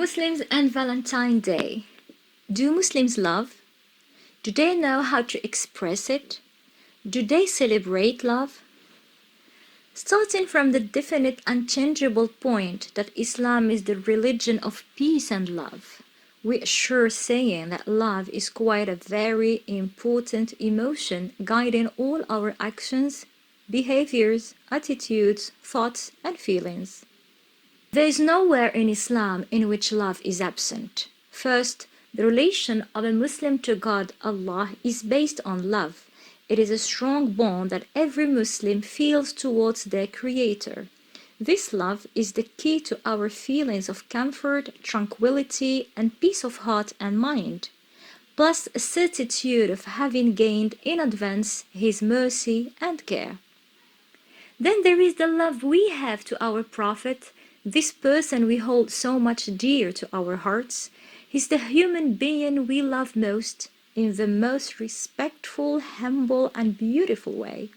Muslims and Valentine Day. Do Muslims love? Do they know how to express it? Do they celebrate love? Starting from the definite unchangeable point that Islam is the religion of peace and love, we are sure saying that love is quite a very important emotion guiding all our actions, behaviors, attitudes, thoughts, and feelings. There is nowhere in Islam in which love is absent. First, the relation of a Muslim to God, Allah, is based on love. It is a strong bond that every Muslim feels towards their Creator. This love is the key to our feelings of comfort, tranquility, and peace of heart and mind, plus a certitude of having gained in advance His mercy and care. Then there is the love we have to our Prophet. This person we hold so much dear to our hearts. He's the human being we love most in the most respectful, humble, and beautiful way.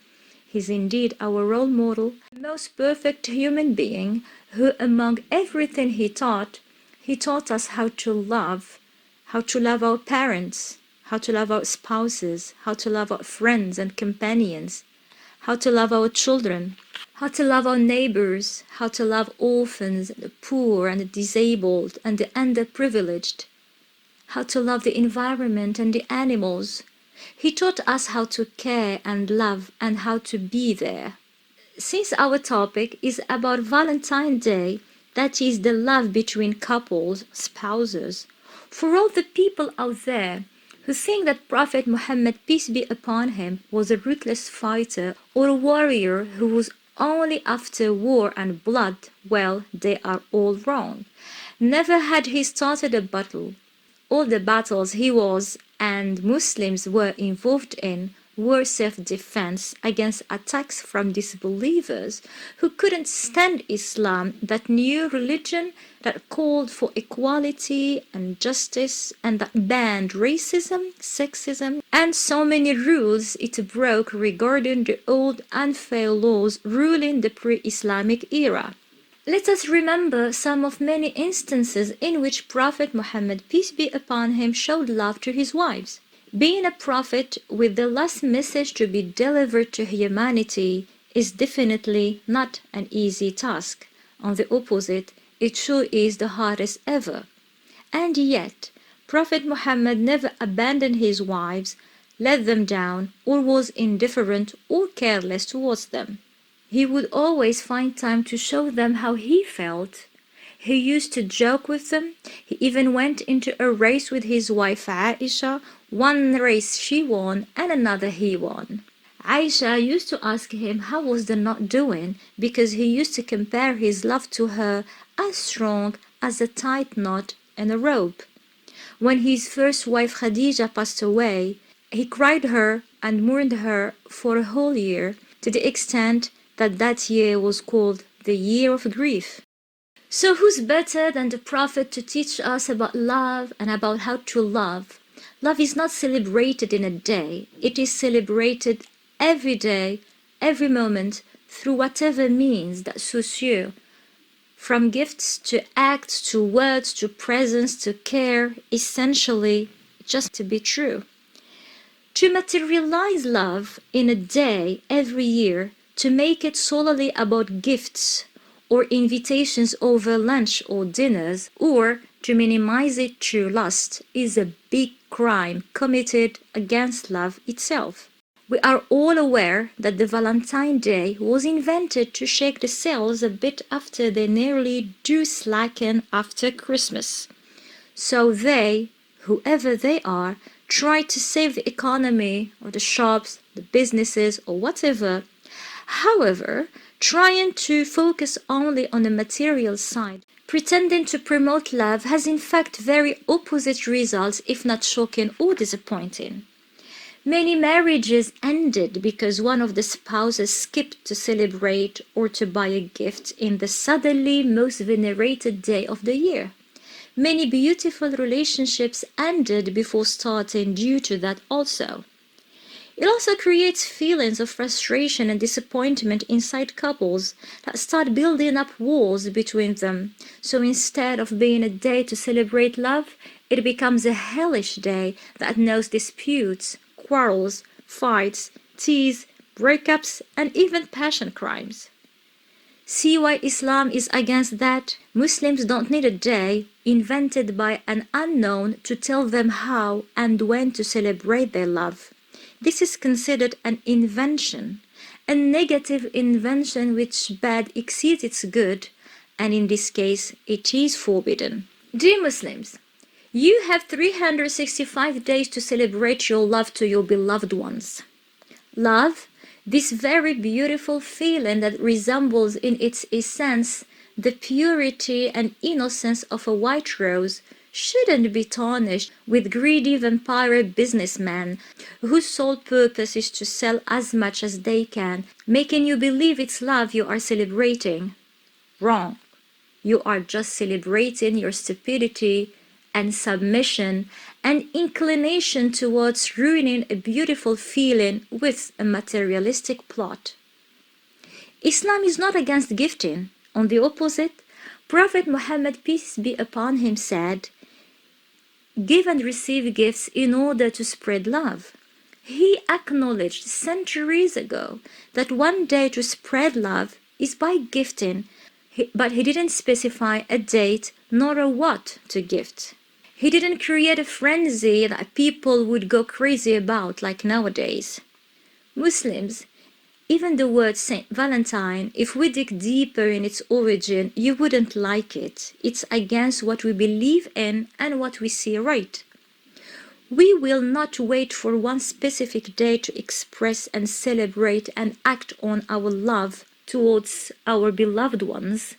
He's indeed our role model, the most perfect human being who, among everything he taught us how to love our parents, how to love our spouses, how to love our friends and companions, how to love our children, how to love our neighbors, how to love orphans, the poor and the disabled and the underprivileged, how to love the environment and the animals. He taught us how to care and love and how to be there. Since our topic is about Valentine's Day, that is the love between couples, spouses, for all the people out there who think that Prophet Muhammad, peace be upon him, was a ruthless fighter or a warrior who was only after war and blood, well, they are all wrong. Never had he started a battle. All the battles he was and Muslims were involved in were self-defense against attacks from disbelievers who couldn't stand Islam, that new religion that called for equality and justice and that banned racism, sexism, and so many rules it broke regarding the old unfair laws ruling the pre-Islamic era. Let us remember some of many instances in which Prophet Muhammad, peace be upon him, showed love to his wives. Being a prophet with the last message to be delivered to humanity is definitely not an easy task. On the opposite, it sure is the hardest ever. And yet, Prophet Muhammad never abandoned his wives, let them down, or was indifferent or careless towards them. He would always find time to show them how he felt. He used to joke with them. He even went into a race with his wife Aisha. One race she won and another he won. Aisha used to ask him how was the knot doing, because he used to compare his love to her as strong as a tight knot in a rope. When his first wife Khadija passed away, he cried her and mourned her for a whole year, to the extent that year was called the year of grief. So who's better than the Prophet to teach us about love and about how to love? Love is not celebrated in a day. It is celebrated every day, every moment, through whatever means that suits you. From gifts to acts to words to presence to care, essentially just to be true. To materialize love in a day every year, to make it solely about gifts or invitations over lunch or dinners, or to minimize it through lust, is a big crime committed against love itself. We are all aware that the Valentine Day was invented to shake the sales a bit after they nearly do slacken after Christmas. So they, whoever they are, try to save the economy or the shops, the businesses or whatever. However, trying to focus only on the material side, pretending to promote love, has in fact very opposite results, if not shocking or disappointing. Many marriages ended because one of the spouses skipped to celebrate or to buy a gift in the suddenly most venerated day of the year. Many beautiful relationships ended before starting due to that also. It also creates feelings of frustration and disappointment inside couples that start building up walls between them. So instead of being a day to celebrate love, it becomes a hellish day that knows disputes, quarrels, fights, tease, breakups, and even passion crimes. See why Islam is against that? Muslims don't need a day invented by an unknown to tell them how and when to celebrate their love. This is considered an invention, a negative invention which bad exceeds its good, and in this case, it is forbidden. Dear Muslims, you have 365 days to celebrate your love to your beloved ones. Love, this very beautiful feeling that resembles in its essence the purity and innocence of a white rose, shouldn't be tarnished with greedy vampire businessmen whose sole purpose is to sell as much as they can, making you believe it's love you are celebrating. Wrong. You are just celebrating your stupidity and submission and inclination towards ruining a beautiful feeling with a materialistic plot. Islam is not against gifting. On the opposite, Prophet Muhammad, peace be upon him, said, "Give and receive gifts in order to spread love." He acknowledged centuries ago that one day to spread love is by gifting, but he didn't specify a date nor a what to gift. He didn't create a frenzy that people would go crazy about like nowadays. Muslims, even the word saint-valentine, if we dig deeper in its origin, you wouldn't like it. It's against what we believe in and what we see right. We will not wait for one specific day to express and celebrate and act on our love towards our beloved ones,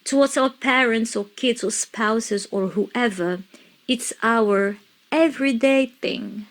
towards our parents or kids or spouses or whoever. It's our everyday thing.